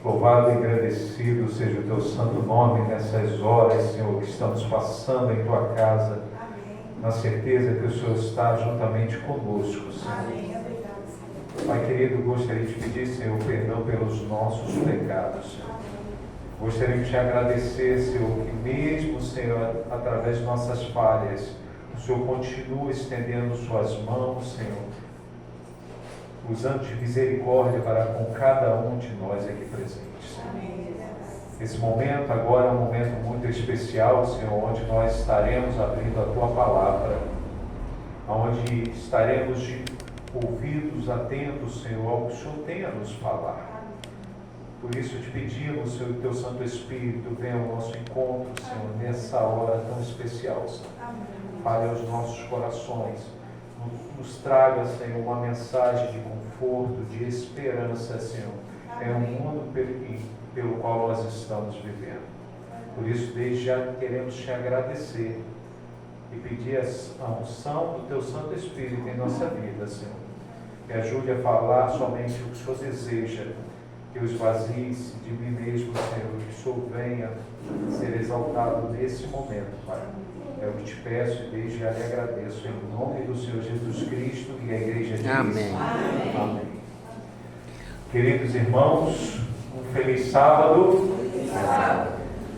Louvado e agradecido seja o teu santo nome nessas horas, Senhor, que estamos passando em tua casa, na certeza que o Senhor está juntamente conosco, Senhor. Amém. Pai querido, gostaria de pedir, Senhor, perdão pelos nossos pecados, Senhor. Gostaria de te agradecer, Senhor, que mesmo, Senhor, através de nossas falhas, o Senhor continua estendendo suas mãos, Senhor, usando de misericórdia para com cada um de nós aqui presentes. Amém. Esse momento agora é um momento muito especial, Senhor, onde nós estaremos abrindo a tua palavra, onde estaremos de ouvidos atentos, Senhor, ao que o Senhor tem a nos falar. Por isso te pedimos, Senhor, que teu Santo Espírito venha ao nosso encontro, Senhor, nessa hora tão especial, Senhor. Fale aos nossos corações, nos traga, Senhor, uma mensagem de conforto, de esperança, Senhor, é o mundo pelo qual nós estamos vivendo. Por isso, desde já queremos te agradecer e pedir a unção do teu Santo Espírito em nossa vida, Senhor. Que ajude a falar somente o que o Senhor deseja, que eu esvazie-se de mim mesmo, Senhor, que o Senhor venha ser exaltado nesse momento, Pai. É o que te peço e desde já lhe agradeço, em nome do Senhor Jesus Cristo, e a igreja diz: Amém. Amém. Queridos irmãos, um feliz sábado.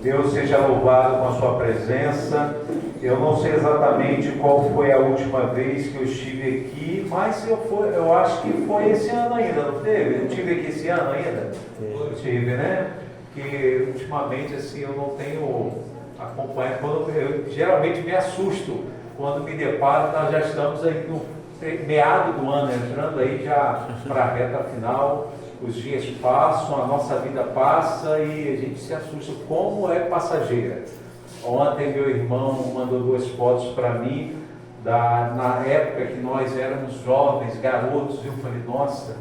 Deus seja louvado com a sua presença. Eu não sei exatamente qual foi a última vez que eu estive aqui, mas eu acho que foi esse ano ainda, não teve? Eu estive aqui esse ano ainda? Eu tive, né? Porque ultimamente assim eu não tenho acompanhado. Eu geralmente me assusto quando me deparo, nós já estamos aí no meado do ano, entrando aí já para a reta final. Os dias passam, a nossa vida passa e a gente se assusta como é passageira. Ontem meu irmão mandou 2 fotos para mim, na época que nós éramos jovens, garotos, e eu falei, nossa,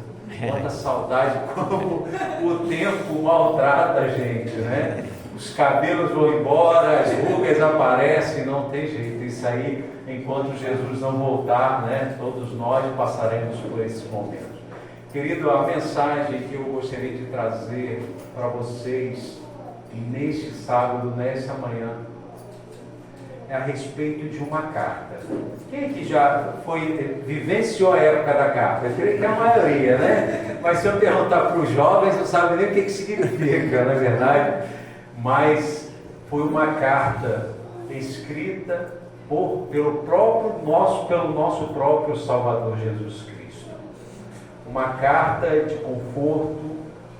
quanta saudade, como o tempo maltrata a gente, né? Os cabelos vão embora, as rugas aparecem, não tem jeito. Isso aí, enquanto Jesus não voltar, né? Todos nós passaremos por esse momento. Querido, a mensagem que eu gostaria de trazer para vocês neste sábado, nessa manhã, é a respeito de uma carta. Quem que já vivenciou a época da carta? Eu creio que é a maioria, né? Mas se eu perguntar para os jovens, não sabem nem o que significa, não é verdade? Mas foi uma carta escrita pelo nosso próprio Salvador Jesus Cristo. Uma carta de conforto,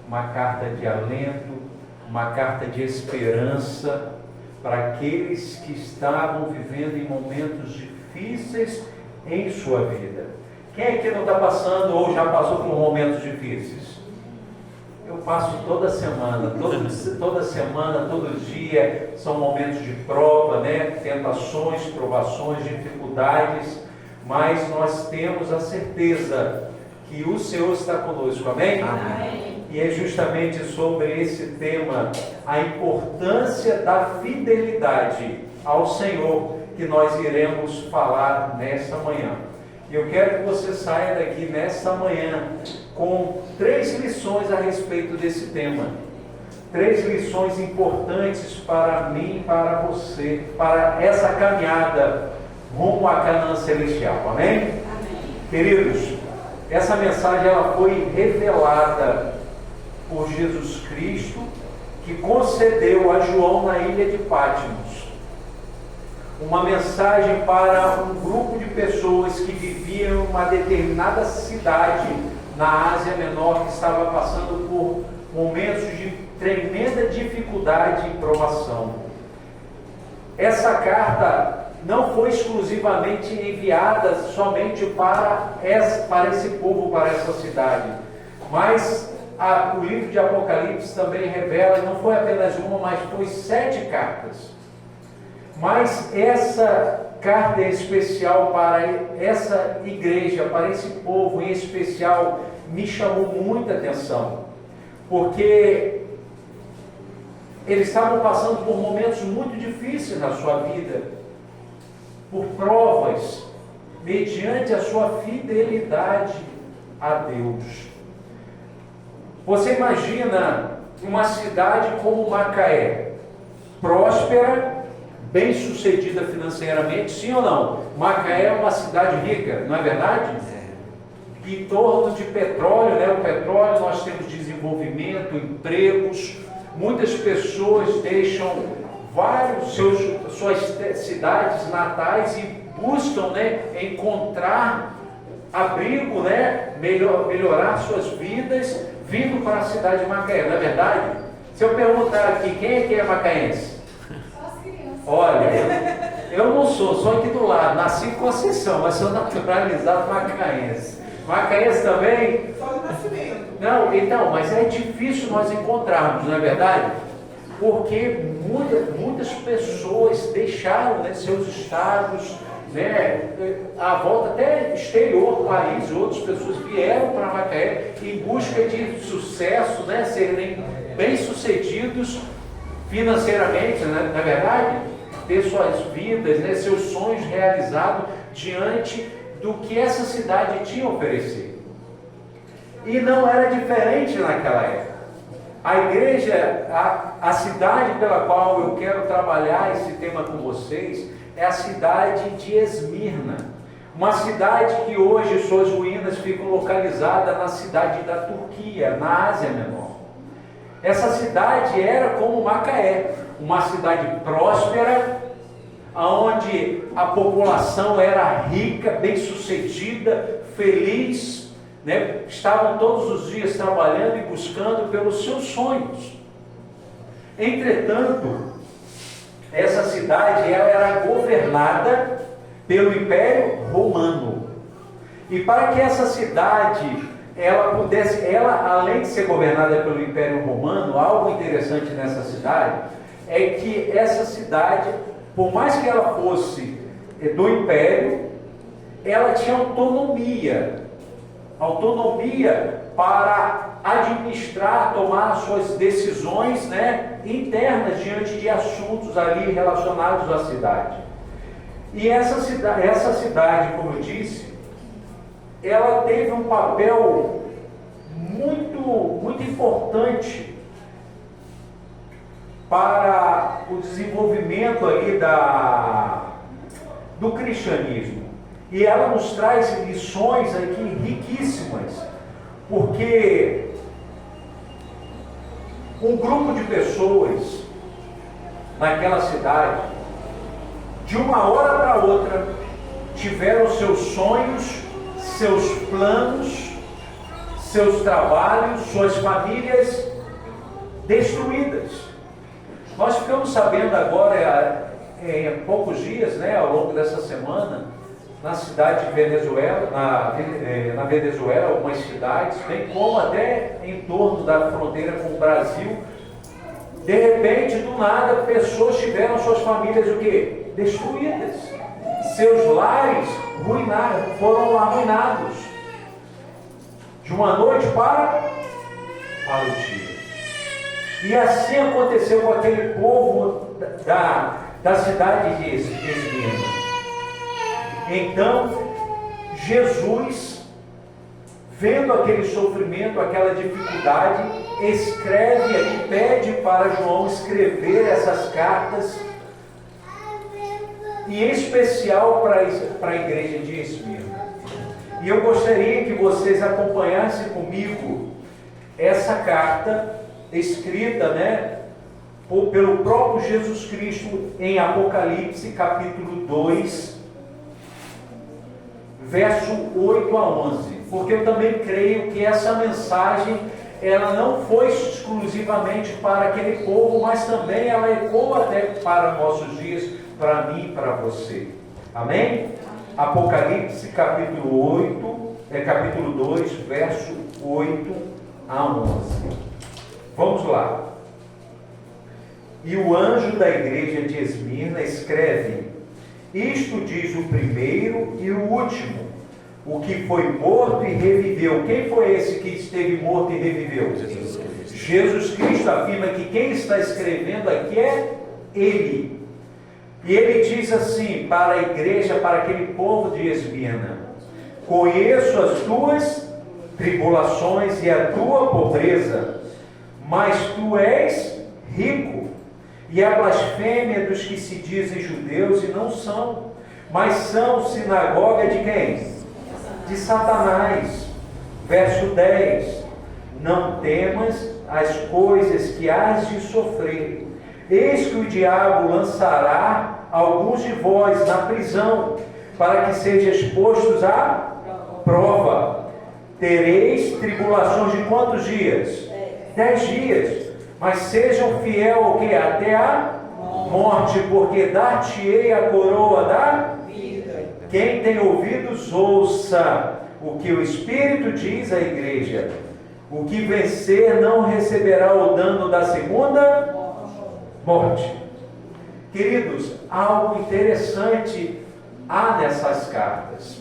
uma carta de alento, uma carta de esperança para aqueles que estavam vivendo em momentos difíceis em sua vida. Quem é que não está passando ou já passou por momentos difíceis? Eu passo toda semana, todo dia, são momentos de prova, né? Tentações, provações, dificuldades, mas nós temos a certeza que o Senhor está conosco, amém? Amém. E é justamente sobre esse tema, a importância da fidelidade ao Senhor, que nós iremos falar nesta manhã. E eu quero que você saia daqui nesta manhã com 3 lições a respeito desse tema. 3 lições importantes para mim, para você, para essa caminhada rumo à Canaã Celestial, amém? Amém. Queridos, essa mensagem ela foi revelada por Jesus Cristo, que concedeu a João na ilha de Patmos. Uma mensagem para um grupo de pessoas que viviam em uma determinada cidade na Ásia Menor, que estava passando por momentos de tremenda dificuldade e provação. Essa carta não foi exclusivamente enviada somente para esse povo, para essa cidade, mas o livro de Apocalipse também revela, não foi apenas uma, mas foi 7 cartas. Mas essa carta em especial para essa igreja, para esse povo em especial, me chamou muita atenção, porque eles estavam passando por momentos muito difíceis na sua vida, por provas, mediante a sua fidelidade a Deus. Você imagina uma cidade como Macaé, próspera, bem-sucedida financeiramente, sim ou não? Macaé é uma cidade rica, não é verdade? Em torno de petróleo, né? O petróleo, nós temos desenvolvimento, empregos, muitas pessoas deixam suas cidades natais e buscam, né, encontrar abrigo, né, melhorar suas vidas, vindo para a cidade de Macaé, não é verdade? Se eu perguntar aqui, quem é que é macaense? Só as crianças. Olha, eu não sou aqui do lado, nasci em Conceição, mas sou naturalizado macaense. Macaense também? Só de nascimento. Não, então, mas é difícil nós encontrarmos, não é verdade? Porque muitas pessoas deixaram, né, seus estados, né, a volta até exterior do país, outras pessoas vieram para Macaé em busca de sucesso, né, serem bem-sucedidos financeiramente, né, na verdade, ter suas vidas, né, seus sonhos realizados diante do que essa cidade tinha a oferecer. E não era diferente naquela época. A igreja, a cidade pela qual eu quero trabalhar esse tema com vocês, é a cidade de Esmirna. Uma cidade que hoje suas ruínas ficam localizadas na cidade da Turquia, na Ásia Menor. Essa cidade era como Macaé, uma cidade próspera, onde a população era rica, bem-sucedida, feliz, né? Estavam todos os dias trabalhando e buscando pelos seus sonhos. Entretanto, essa cidade ela era governada pelo Império Romano. E para que essa cidade ela além de ser governada pelo Império Romano, algo interessante nessa cidade é que essa cidade, por mais que ela fosse do Império, ela tinha autonomia para administrar, tomar suas decisões, né, internas diante de assuntos ali relacionados à cidade. E essa cidade, como eu disse, ela teve um papel muito importante para o desenvolvimento ali do cristianismo. E ela nos traz lições aqui riquíssimas, porque um grupo de pessoas naquela cidade, de uma hora para outra, tiveram seus sonhos, seus planos, seus trabalhos, suas famílias destruídas. Nós ficamos sabendo agora, em poucos dias, né, ao longo dessa semana, na cidade de Venezuela, na Venezuela, algumas cidades, bem como até em torno da fronteira com o Brasil, de repente, do nada, pessoas tiveram suas famílias o quê? Destruídas. Seus lares foram arruinados. De uma noite para o dia. E assim aconteceu com aquele povo da cidade de Esmirna. Então, Jesus, vendo aquele sofrimento, aquela dificuldade, escreve aqui, pede para João escrever essas cartas, e em especial para a igreja de Esmirna. E eu gostaria que vocês acompanhassem comigo essa carta, escrita, né, pelo próprio Jesus Cristo em Apocalipse, capítulo 2, verso 8 a 11, porque eu também creio que essa mensagem, ela não foi exclusivamente para aquele povo, mas também ela ecoa até para nossos dias, para mim e para você. Amém? Apocalipse capítulo 2, verso 8 a 11. Vamos lá. E o anjo da igreja de Esmirna escreve: isto diz o primeiro e o último, o que foi morto e reviveu. Quem foi esse que esteve morto e reviveu? Jesus Cristo. Jesus Cristo afirma que quem está escrevendo aqui é Ele. E ele diz assim para a igreja, para aquele povo de Esmirna: conheço as tuas tribulações e a tua pobreza, mas tu és rico. E a blasfêmia dos que se dizem judeus e não são, mas são sinagoga de quem? De Satanás. Verso 10. Não temas as coisas que hás de sofrer. Eis que o diabo lançará alguns de vós na prisão, para que sejam expostos à prova. Tereis tribulações de quantos dias? 10 dias. Mas sejam fiel ao que? Até a morte, porque dar-te-ei a coroa da vida. Quem tem ouvidos, ouça o que o Espírito diz à igreja. O que vencer não receberá o dano da segunda morte. Queridos, algo interessante há nessas cartas.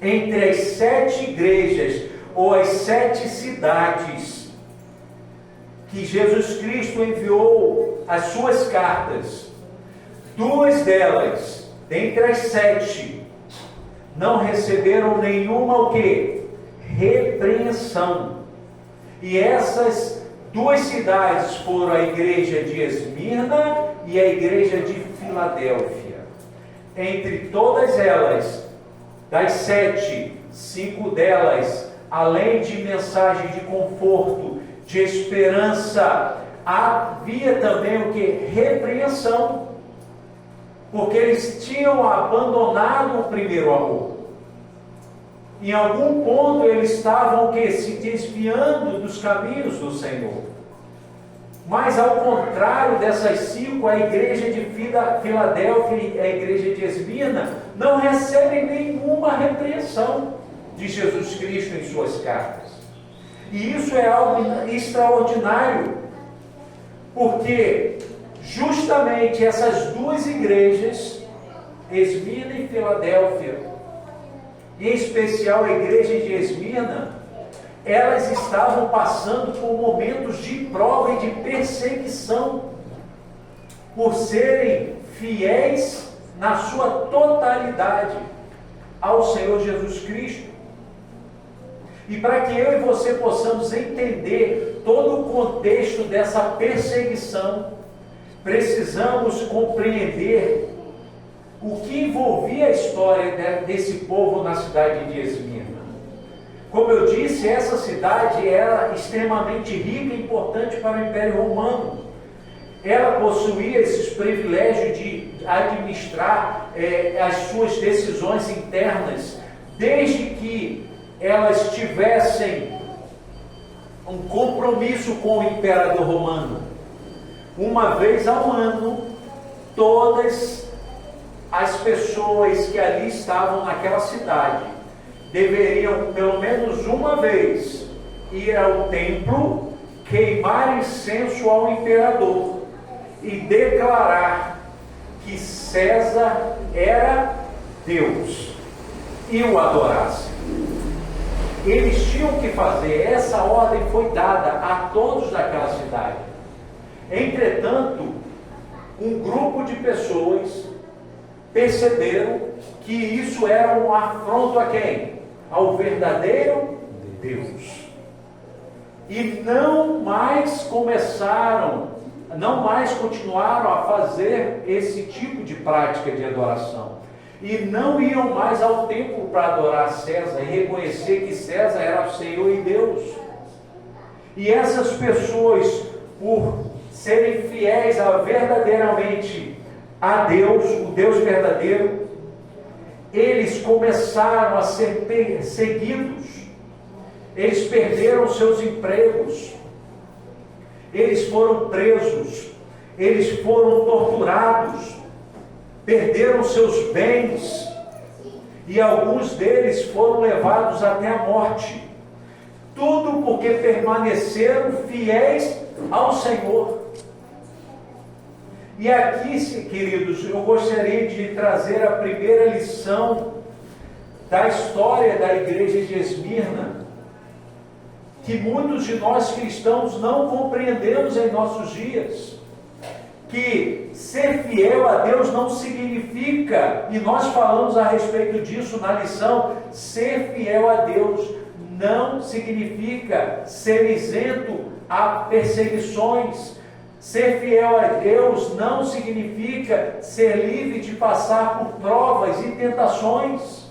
Entre as 7 igrejas, ou as 7 cidades, que Jesus Cristo enviou as suas cartas, 2 delas, dentre as 7, não receberam nenhuma o quê? Repreensão. E essas 2 cidades foram a igreja de Esmirna e a igreja de Filadélfia. Entre todas elas, das 7, 5 delas, além de mensagem de conforto, de esperança, havia também o que? Repreensão. Porque eles tinham abandonado o primeiro amor. Em algum ponto eles estavam o que? Se desviando dos caminhos do Senhor. Mas ao contrário dessas 5, a igreja de Filadélfia e a igreja de Esmirna não recebem nenhuma repreensão de Jesus Cristo em suas cartas. E isso é algo extraordinário, porque justamente essas 2 igrejas, Esmirna e Filadélfia, em especial a igreja de Esmirna, elas estavam passando por momentos de prova e de perseguição, por serem fiéis na sua totalidade ao Senhor Jesus Cristo. E para que eu e você possamos entender todo o contexto dessa perseguição, precisamos compreender o que envolvia a história desse povo na cidade de Esmirna. Como eu disse, essa cidade era extremamente rica e importante para o Império Romano. Ela possuía esses privilégios de administrar as suas decisões internas, desde que elas tivessem um compromisso com o imperador romano. Uma vez ao ano, todas as pessoas que ali estavam naquela cidade deveriam, pelo menos uma vez, ir ao templo, queimar incenso ao imperador e declarar que César era Deus e o adorassem. Eles tinham que fazer, essa ordem foi dada a todos daquela cidade. Entretanto, um grupo de pessoas perceberam que isso era um afronto a quem? Ao verdadeiro Deus. E não mais continuaram a fazer esse tipo de prática de adoração. E não iam mais ao templo para adorar César e reconhecer que César era o Senhor e Deus. E essas pessoas, por serem fiéis verdadeiramente a Deus, o Deus verdadeiro, eles começaram a ser perseguidos. Eles perderam seus empregos. Eles foram presos. Eles foram torturados. Perderam seus bens, e alguns deles foram levados até a morte. Tudo porque permaneceram fiéis ao Senhor. E aqui, queridos, eu gostaria de trazer a primeira lição da história da igreja de Esmirna, que muitos de nós cristãos não compreendemos em nossos dias. Que ser fiel a Deus não significa, e nós falamos a respeito disso na lição, ser fiel a Deus não significa ser isento a perseguições. Ser fiel a Deus não significa ser livre de passar por provas e tentações.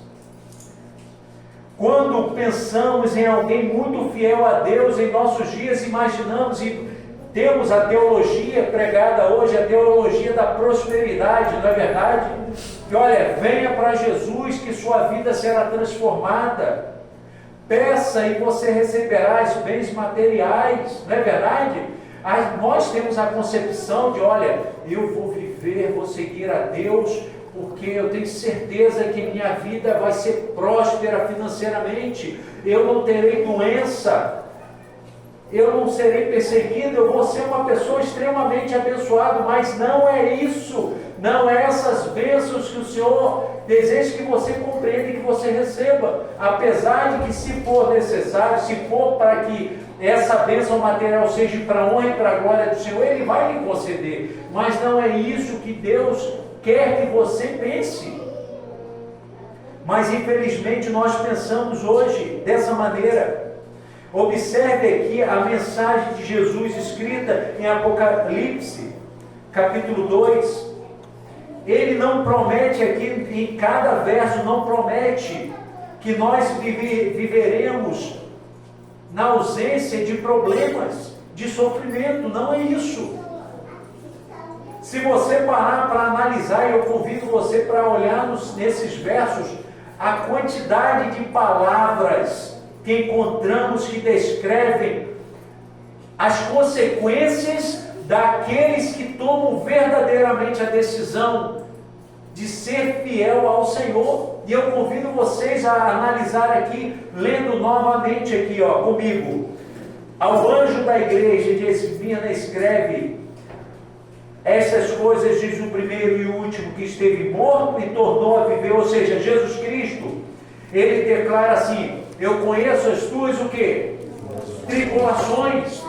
Quando pensamos em alguém muito fiel a Deus em nossos dias, imaginamos e temos a teologia pregada hoje, a teologia da prosperidade, não é verdade? Que olha, venha para Jesus que sua vida será transformada. Peça e você receberá os bens materiais, não é verdade? Nós temos a concepção de, olha, eu vou viver, vou seguir a Deus, porque eu tenho certeza que minha vida vai ser próspera financeiramente, eu não terei doença, eu não serei perseguido, eu vou ser uma pessoa extremamente abençoada, mas não é isso, não é essas bênçãos que o Senhor deseja que você compreenda e que você receba, apesar de que, se for necessário, se for para que essa bênção material seja para a honra e para a glória do Senhor, Ele vai lhe conceder, mas não é isso que Deus quer que você pense. Mas infelizmente nós pensamos hoje dessa maneira. Observe aqui a mensagem de Jesus escrita em Apocalipse, capítulo 2. Ele não promete aqui, em cada verso, não promete que nós viveremos na ausência de problemas, de sofrimento. Não é isso. Se você parar para analisar, eu convido você para olhar nesses versos, a quantidade de palavras que encontramos que descrevem as consequências daqueles que tomam verdadeiramente a decisão de ser fiel ao Senhor. E eu convido vocês a analisar aqui, lendo novamente aqui, comigo. Ao anjo da igreja de Esmirna escreve: essas coisas diz o primeiro e o último, que esteve morto e tornou a viver, ou seja, Jesus Cristo. Ele declara assim: eu conheço as tuas o quê? Tribulações.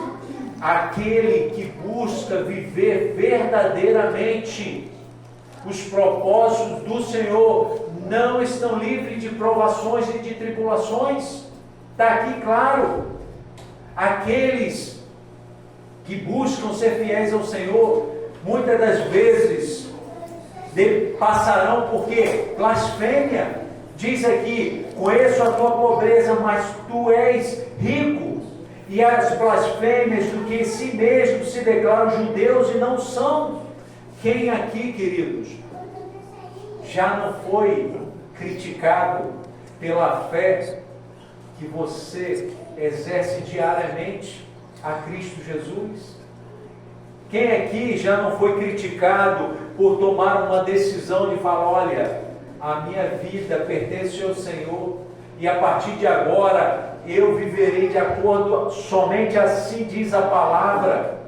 Aquele que busca viver verdadeiramente os propósitos do Senhor não estão livres de provações e de tribulações. Está aqui claro. Aqueles que buscam ser fiéis ao Senhor, muitas das vezes passarão por quê? Blasfêmia. Diz aqui: conheço a tua pobreza, mas tu és rico. E as blasfêmias do que em si mesmos se declaram judeus e não são. Quem aqui, queridos, já não foi criticado pela fé que você exerce diariamente a Cristo Jesus? Quem aqui já não foi criticado por tomar uma decisão de falar: olha, a minha vida pertence ao Senhor, e a partir de agora eu viverei de acordo, somente assim diz a palavra.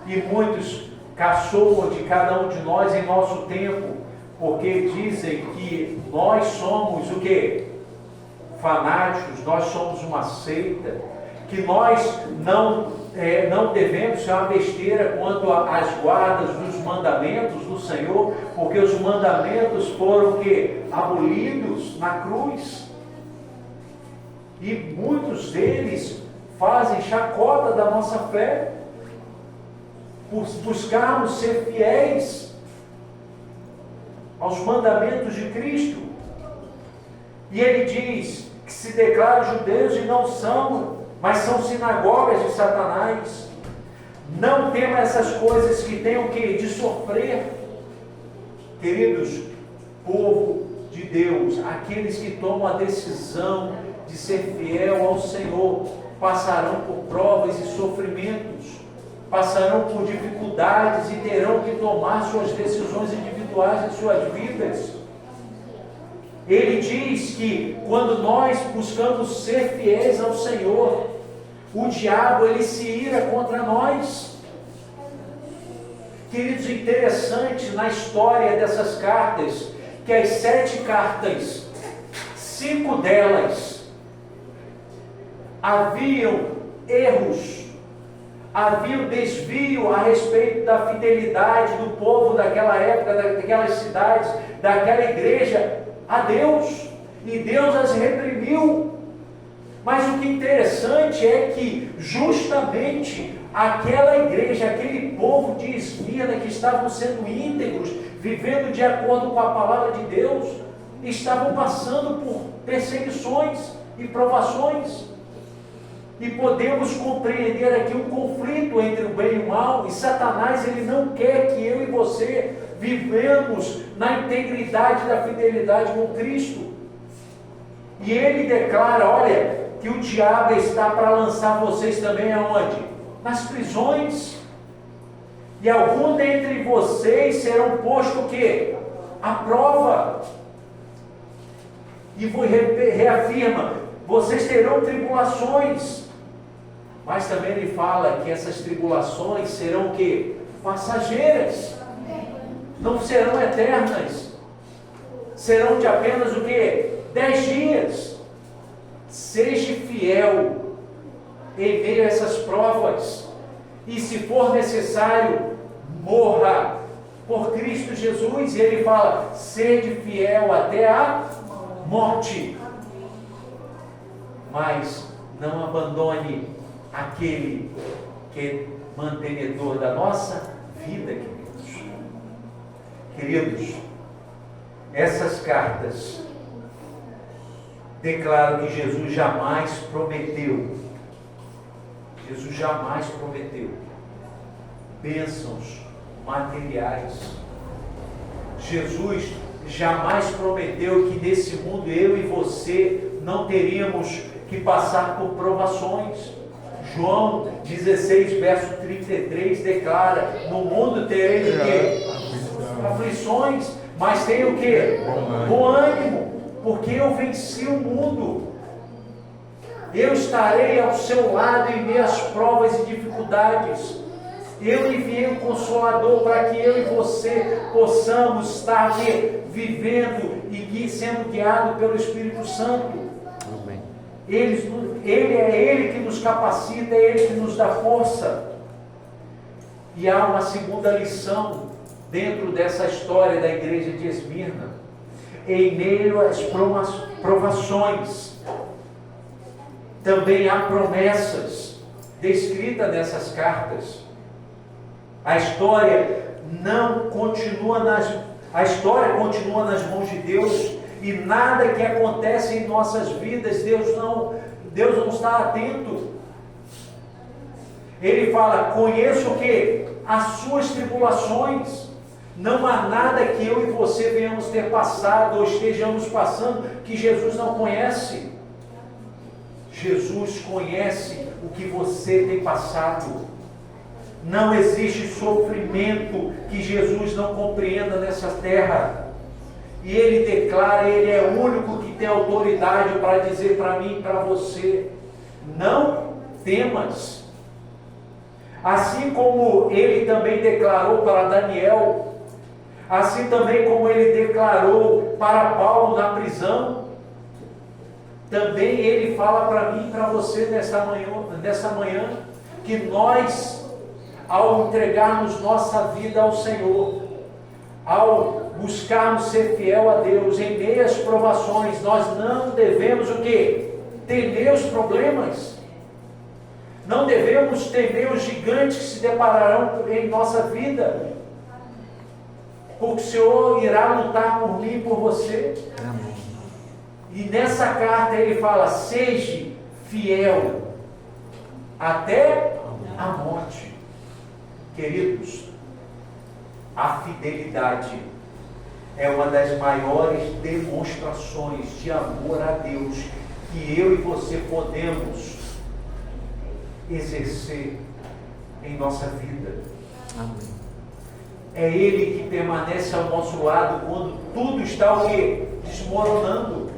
E muitos caçoam de cada um de nós em nosso tempo, porque dizem que nós somos o quê? Fanáticos, nós somos uma seita, que nós não devemos ser uma besteira quanto às guardas dos mandamentos do Senhor, porque os mandamentos foram o quê? Abolidos na cruz. E muitos deles fazem chacota da nossa fé, por buscarmos ser fiéis aos mandamentos de Cristo. E ele diz que se declaram judeus e não são, mas são sinagogas de Satanás. Não tema essas coisas que têm o que? De sofrer. Queridos, povo de Deus, aqueles que tomam a decisão de ser fiel ao Senhor, passarão por provas e sofrimentos, passarão por dificuldades e terão que tomar suas decisões individuais em suas vidas. Ele diz que quando nós buscamos ser fiéis ao Senhor, o diabo ele se ira contra nós. Queridos, interessante na história dessas cartas, que as 7 cartas, 5 delas haviam erros, havia desvio a respeito da fidelidade do povo daquela época, daquelas cidades, daquela igreja a Deus, e Deus as reprimiu. Mas o que é interessante é que justamente aquela igreja, aquele povo de Esmirna que estavam sendo íntegros, vivendo de acordo com a palavra de Deus, estavam passando por perseguições e provações. E podemos compreender aqui um conflito entre o bem e o mal, e Satanás ele não quer que eu e você vivamos na integridade da fidelidade com Cristo. E ele declara, olha, que o diabo está para lançar vocês também aonde? Nas prisões. E algum dentre vocês serão postos o quê? À prova. E reafirma, vocês terão tribulações. Mas também ele fala que essas tribulações serão o quê? Passageiras. Não serão eternas. Serão de apenas o quê? 10 dias. Seja fiel em meio a essas provas. E se for necessário, morra por Cristo Jesus. E ele fala, sede fiel até a morte. Mas não abandone aquele que é mantenedor da nossa vida, queridos. Queridos, essas cartas declaram que Jesus jamais prometeu bênçãos materiais. Jesus jamais prometeu que nesse mundo eu e você não teríamos que passar por provações. João 16, verso 33 declara, no mundo tereis o quê? Aflições, mas tem o quê? Bom ânimo, porque eu venci o mundo. Eu estarei ao seu lado em meio às provas e dificuldades. Eu enviei um Consolador para que eu e você possamos estar vivendo e sendo guiado pelo Espírito Santo. Ele que nos capacita, é Ele que nos dá força. E há uma segunda lição dentro dessa história da igreja de Esmirna. Em meio às provações, também há promessas descritas nessas cartas. A história continua nas mãos de Deus. E nada que acontece em nossas vidas, Deus não está atento. Ele fala, conheço o quê? As suas tribulações. Não há nada que eu e você venhamos ter passado ou estejamos passando que Jesus não conhece. Jesus conhece o que você tem passado. Não existe sofrimento que Jesus não compreenda nessa terra. E Ele declara, Ele é o único que tem autoridade para dizer para mim e para você, não temas. Assim como Ele também declarou para Daniel, assim também como Ele declarou para Paulo na prisão, também Ele fala para mim e para você nessa manhã, que nós, ao entregarmos nossa vida ao Senhor, ao buscarmos ser fiel a Deus em meio às provações, nós não devemos o quê? Temer os problemas. Não devemos temer os gigantes que se depararão em nossa vida. Porque o Senhor irá lutar por mim e por você. Amém. E nessa carta ele fala, seja fiel até a morte. Queridos, a fidelidade é uma das maiores demonstrações de amor a Deus que eu e você podemos exercer em nossa vida. Amém. É Ele que permanece ao nosso lado quando tudo está o quê? Desmoronando.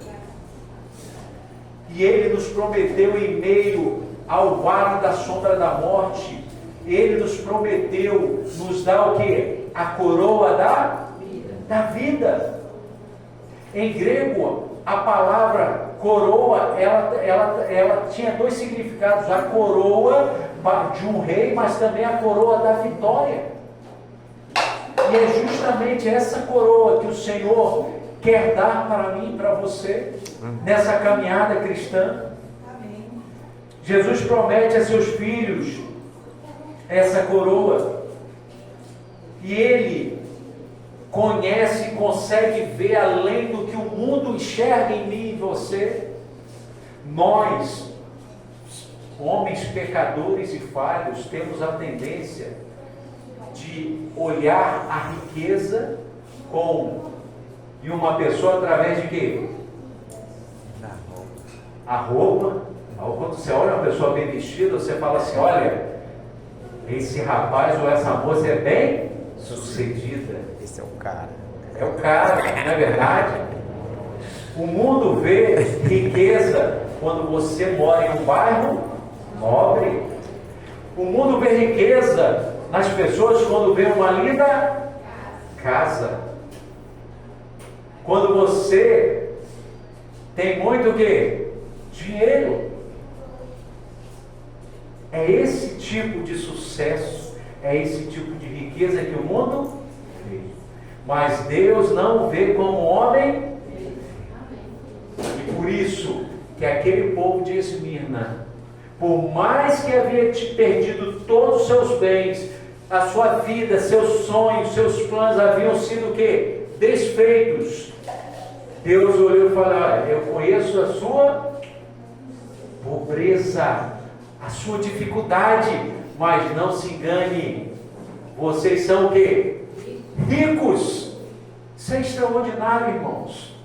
E Ele nos prometeu em meio ao vale da sombra da morte, Ele nos prometeu nos dar o quê? A coroa da vida. Em grego, a palavra coroa, ela tinha dois significados. A coroa de um rei, mas também a coroa da vitória. E é justamente essa coroa que o Senhor quer dar para mim e para você, nessa caminhada cristã. Jesus promete a seus filhos essa coroa. E Ele conhece e consegue ver além do que o mundo enxerga em mim e em você. Nós, homens pecadores e falhos, temos a tendência de olhar a riqueza em uma pessoa através de quê? A roupa. Quando você olha uma pessoa bem vestida, você fala assim, olha, esse rapaz ou essa moça é bem sucedida. Esse é o cara. É o cara, não é verdade? O mundo vê riqueza quando você mora em um bairro nobre. O mundo vê riqueza nas pessoas quando vê uma linda casa. Quando você tem muito o quê? Dinheiro. É esse tipo de sucesso, é esse tipo de riqueza que o mundo vê. Mas Deus não vê como homem. E por isso que aquele povo de Esmirna, por mais que havia perdido todos os seus bens, a sua vida, seus sonhos, seus planos haviam sido o quê? Desfeitos. Deus olhou e falou, olha, eu conheço a sua pobreza, a sua dificuldade, mas não se engane, vocês são o quê? Ricos. Isso é extraordinário, irmãos.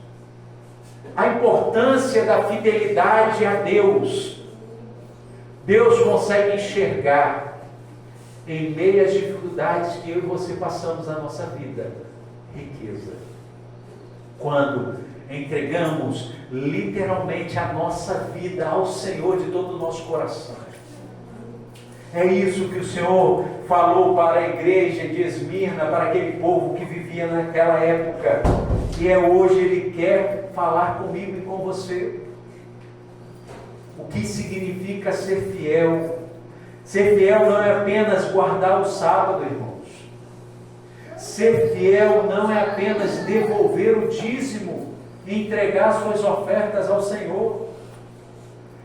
A importância da fidelidade a Deus. Deus consegue enxergar em meio às dificuldades que eu e você passamos na nossa vida, riqueza. Quando entregamos literalmente a nossa vida ao Senhor de todo o nosso coração. É isso que o Senhor falou para a igreja de Esmirna, para aquele povo que vivia naquela época. E hoje Ele quer falar comigo e com você. O que significa ser fiel? Ser fiel não é apenas guardar o sábado, irmãos. Ser fiel não é apenas devolver o dízimo e entregar suas ofertas ao Senhor.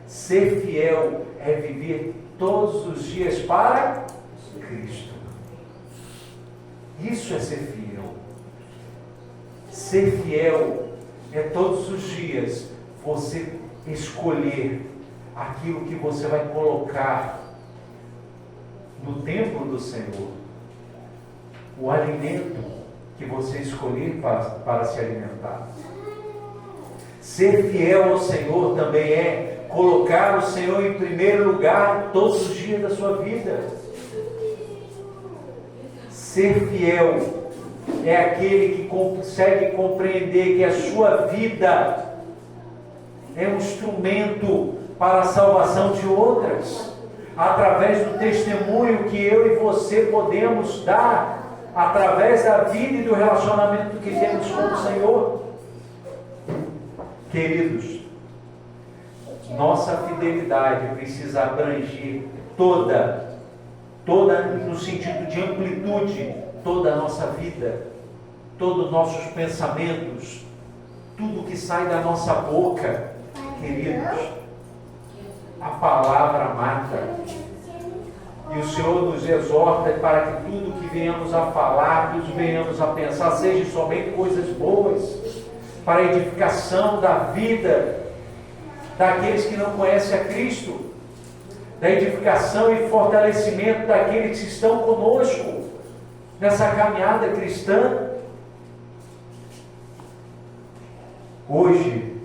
Ser fiel é viver todos os dias para Cristo. Isso é ser fiel. Ser fiel é todos os dias você escolher aquilo que você vai colocar no templo do Senhor. O alimento que você escolher para se alimentar. Ser fiel ao Senhor também é colocar o Senhor em primeiro lugar todos os dias da sua vida. Ser fiel é aquele que consegue compreender que a sua vida é um instrumento para a salvação de outras, através do testemunho que eu e você podemos dar, através da vida e do relacionamento que temos com o Senhor. Queridos, nossa fidelidade precisa abranger toda no sentido de amplitude, toda a nossa vida, todos os nossos pensamentos, tudo que sai da nossa boca. Queridos, a palavra mata. E o Senhor nos exorta para que tudo que venhamos a falar, tudo que venhamos a pensar, seja somente coisas boas, para a edificação da vida daqueles que não conhecem a Cristo, da edificação e fortalecimento daqueles que estão conosco nessa caminhada cristã. Hoje,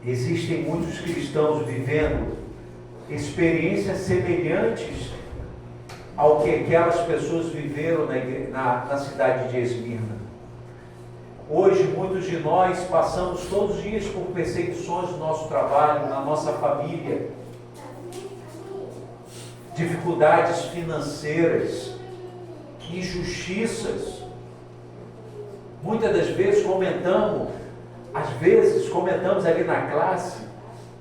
existem muitos cristãos vivendo experiências semelhantes ao que aquelas pessoas viveram na cidade de Esmirna. Hoje, muitos de nós passamos todos os dias por perseguições no nosso trabalho, na nossa família, dificuldades financeiras, injustiças. Muitas das vezes comentamos ali na classe,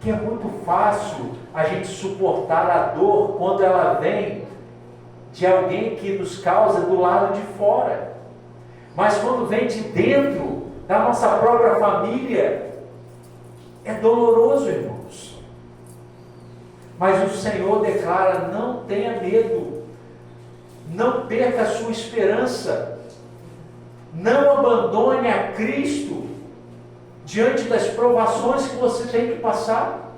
que é muito fácil a gente suportar a dor quando ela vem de alguém que nos causa do lado de fora. Mas quando vem de dentro da nossa própria família, é doloroso, irmãos. Mas o Senhor declara: não tenha medo, não perca a sua esperança, não abandone a Cristo diante das provações que você tem que passar,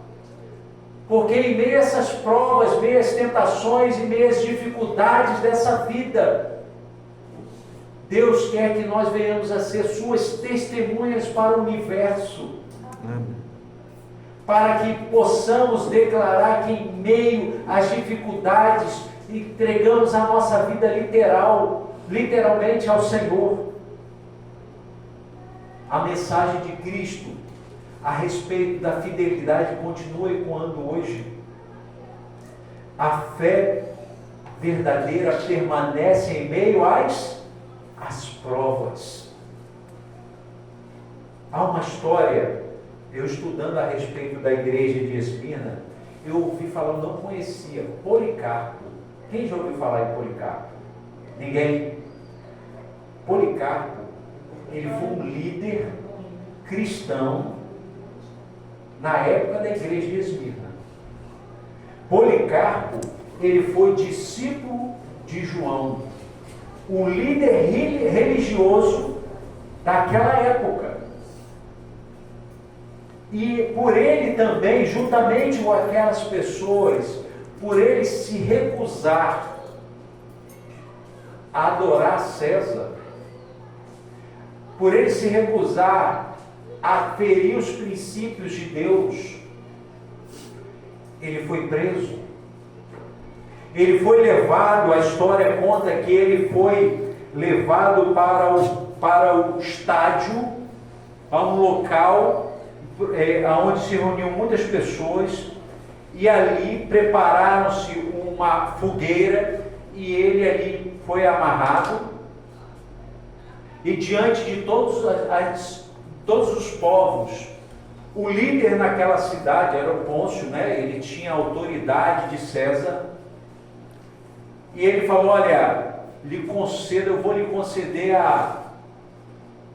porque em meio a essas provas, meio às tentações e meio às dificuldades dessa vida, Deus quer que nós venhamos a ser suas testemunhas para o universo. Para que possamos declarar que em meio às dificuldades entregamos a nossa vida literalmente ao Senhor. A mensagem de Cristo a respeito da fidelidade continua ecoando hoje. A fé verdadeira permanece em meio às provas. Há uma história, eu estudando a respeito da igreja de Esmirna, eu ouvi falar, não conhecia, Policarpo. Quem já ouviu falar em Policarpo? Ninguém? Policarpo, ele foi um líder cristão na época da igreja de Esmirna. Policarpo, ele foi discípulo de João, um líder religioso daquela época. E por ele também, juntamente com aquelas pessoas, por ele se recusar a adorar César, por ele se recusar a ferir os princípios de Deus, ele foi preso. Ele foi levado, a história conta que ele foi levado para o estádio, a um local onde se reuniam muitas pessoas, e ali prepararam-se uma fogueira, e ele ali foi amarrado, e diante de todos os povos, o líder naquela cidade era o Pôncio, né? Ele tinha a autoridade de César, e ele falou: olha, eu vou lhe conceder a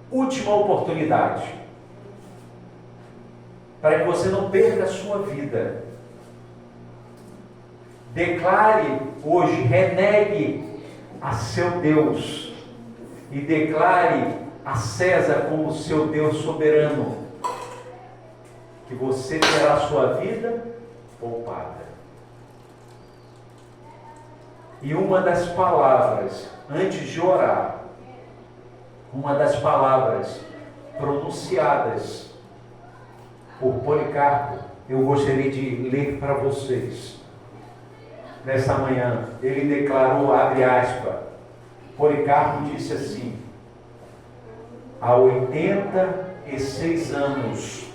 última oportunidade, para que você não perca a sua vida. Declare hoje, renegue a seu Deus e declare a César como seu Deus soberano, que você terá a sua vida poupada. E uma das palavras, antes de orar, uma das palavras pronunciadas por Policarpo, eu gostaria de ler para vocês. Nessa manhã, ele declarou, abre aspas, Policarpo disse assim: há 86 anos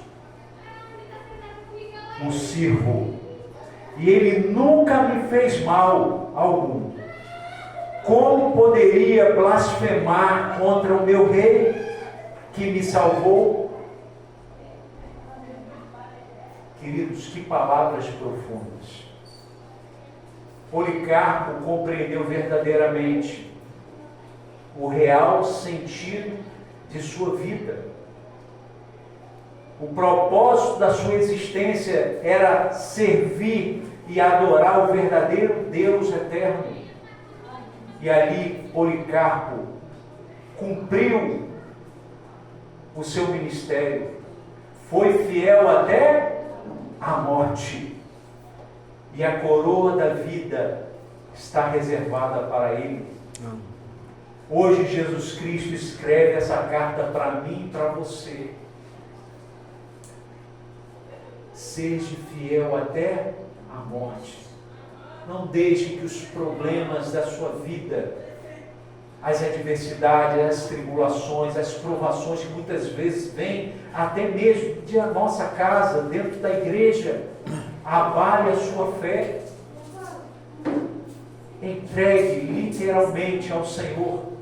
o sirvo, e ele nunca me fez mal algum. Como poderia blasfemar contra o meu rei que me salvou? Queridos, que palavras profundas. Policarpo compreendeu verdadeiramente o real sentido de sua vida. O propósito da sua existência era servir e adorar o verdadeiro Deus eterno. E ali Policarpo cumpriu o seu ministério, foi fiel até a morte. E a coroa da vida está reservada para ele. Hoje Jesus Cristo escreve essa carta para mim e para você. Seja fiel até a morte. Não deixe que os problemas da sua vida, as adversidades, as tribulações, as provações que muitas vezes vêm até mesmo da nossa casa, dentro da igreja, abale a sua fé. Entregue literalmente ao Senhor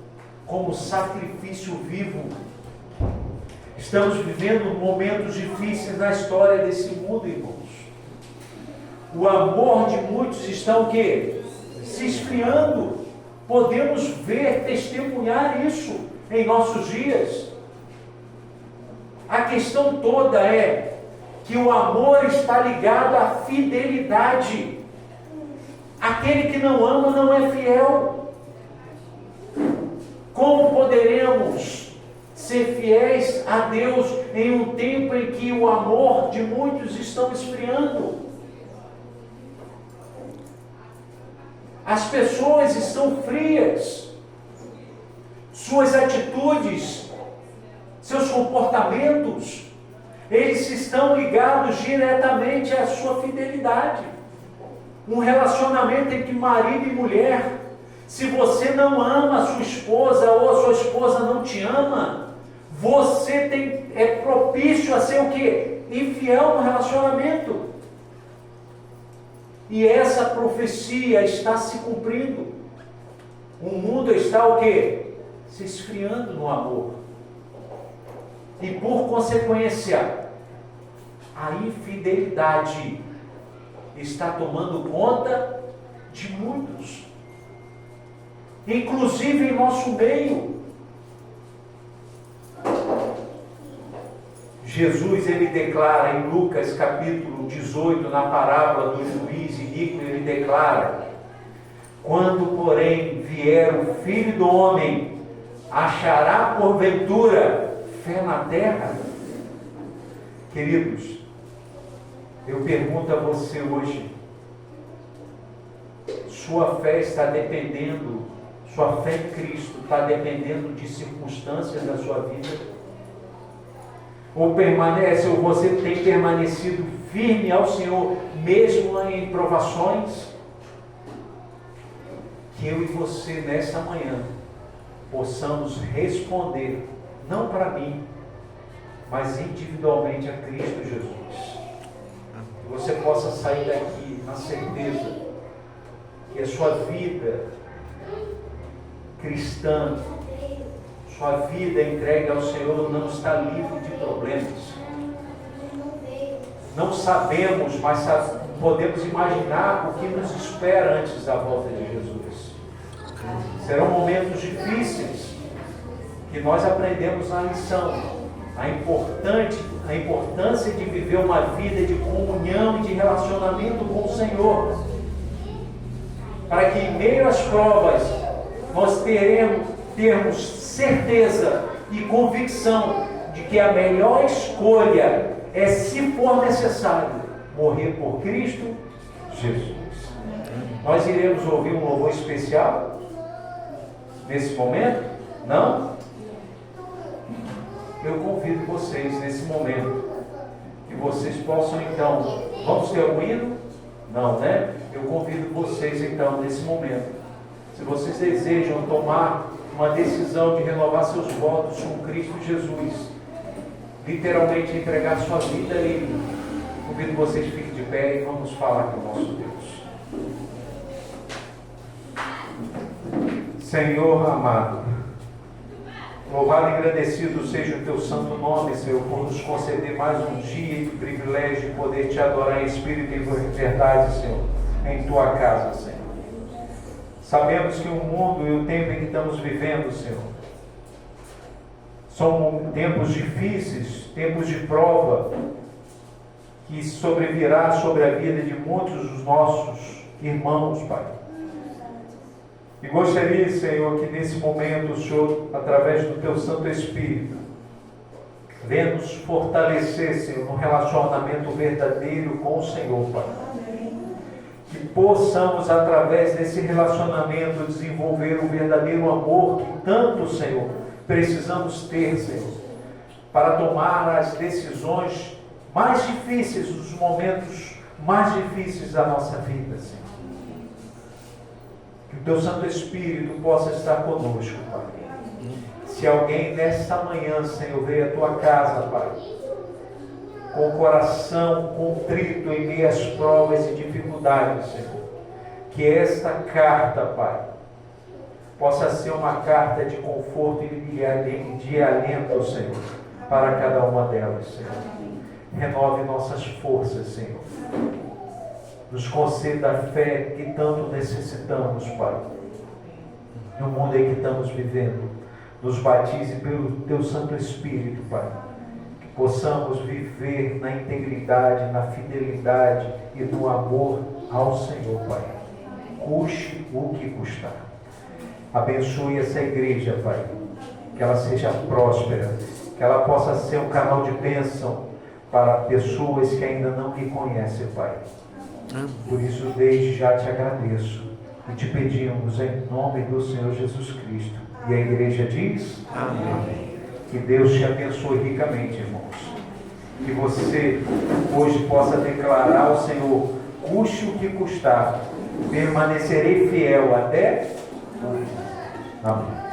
como sacrifício vivo. Estamos vivendo momentos difíceis na história desse mundo, irmãos. O amor de muitos está o quê? Se esfriando. Podemos ver, testemunhar isso em nossos dias. A questão toda é que o amor está ligado à fidelidade. Aquele que não ama não é fiel. Como poderemos ser fiéis a Deus em um tempo em que o amor de muitos estão esfriando? As pessoas estão frias. Suas atitudes, seus comportamentos, eles estão ligados diretamente à sua fidelidade. Um relacionamento entre marido e mulher. Se você não ama a sua esposa ou a sua esposa não te ama, você é propício a ser o quê? Infiel no relacionamento. E essa profecia está se cumprindo. O mundo está o quê? Se esfriando no amor. E por consequência, a infidelidade está tomando conta de muitos. Inclusive em nosso meio. Jesus, ele declara em Lucas capítulo 18, na parábola do juiz iníquo, ele declara: quando, porém, vier o Filho do Homem, achará porventura fé na terra? Queridos, eu pergunto a você hoje, sua fé está dependendo, sua fé em Cristo está dependendo de circunstâncias da sua vida? Ou você tem permanecido firme ao Senhor, mesmo em provações? Que eu e você, nessa manhã, possamos responder, não para mim, mas individualmente a Cristo Jesus. Que você possa sair daqui na certeza que a sua vida cristã, sua vida entregue ao Senhor, não está livre de problemas. Não sabemos, mas podemos imaginar o que nos espera antes da volta de Jesus. Serão momentos difíceis que nós aprendemos na lição. A importância de viver uma vida de comunhão e de relacionamento com o Senhor. Para que em meio às provas nós termos certeza e convicção de que a melhor escolha é, se for necessário, morrer por Cristo Jesus. Nós iremos ouvir um louvor especial nesse momento? Não? Eu convido vocês nesse momento que vocês possam então, vamos ter um hino? Não, né? Eu convido vocês então nesse momento, se vocês desejam tomar uma decisão de renovar seus votos com Cristo Jesus, literalmente entregar sua vida a Ele, convido vocês que fiquem de pé e vamos falar com o nosso Deus. Senhor amado, louvado e agradecido seja o Teu santo nome, Senhor, por nos conceder mais um dia e o privilégio de poder Te adorar em espírito e em verdade, Senhor, em Tua casa, Senhor. Sabemos que o mundo e o tempo em que estamos vivendo, Senhor, são tempos difíceis, tempos de prova, que sobrevirá sobre a vida de muitos dos nossos irmãos, Pai. E gostaria, Senhor, que nesse momento o Senhor, através do Teu Santo Espírito, venha nos fortalecer, Senhor, no relacionamento verdadeiro com o Senhor, Pai. Que possamos, através desse relacionamento, desenvolver o verdadeiro amor que tanto, Senhor, precisamos ter, Senhor, para tomar as decisões mais difíceis, os momentos mais difíceis da nossa vida, Senhor. Que o Teu Santo Espírito possa estar conosco, Pai. Se alguém nesta manhã, Senhor, veio à Tua casa, Pai, com o coração contrito em meio às provas e dificuldades, Senhor, que esta carta, Pai, possa ser uma carta de conforto e de alento, Senhor, para cada uma delas, Senhor. Renove nossas forças, Senhor. Nos conceda a fé que tanto necessitamos, Pai, no mundo em que estamos vivendo. Nos batize pelo Teu Santo Espírito, Pai. Que possamos viver na integridade, na fidelidade e no amor ao Senhor, Pai. Custe o que custar. Abençoe essa igreja, Pai. Que ela seja próspera, que ela possa ser um canal de bênção para pessoas que ainda não lhe conhecem, Pai. Por isso, desde já te agradeço e te pedimos em nome do Senhor Jesus Cristo. E a igreja diz: amém. Que Deus te abençoe ricamente, irmãos. Que você hoje possa declarar ao Senhor: custe o que custar, permanecerei fiel até. Amém.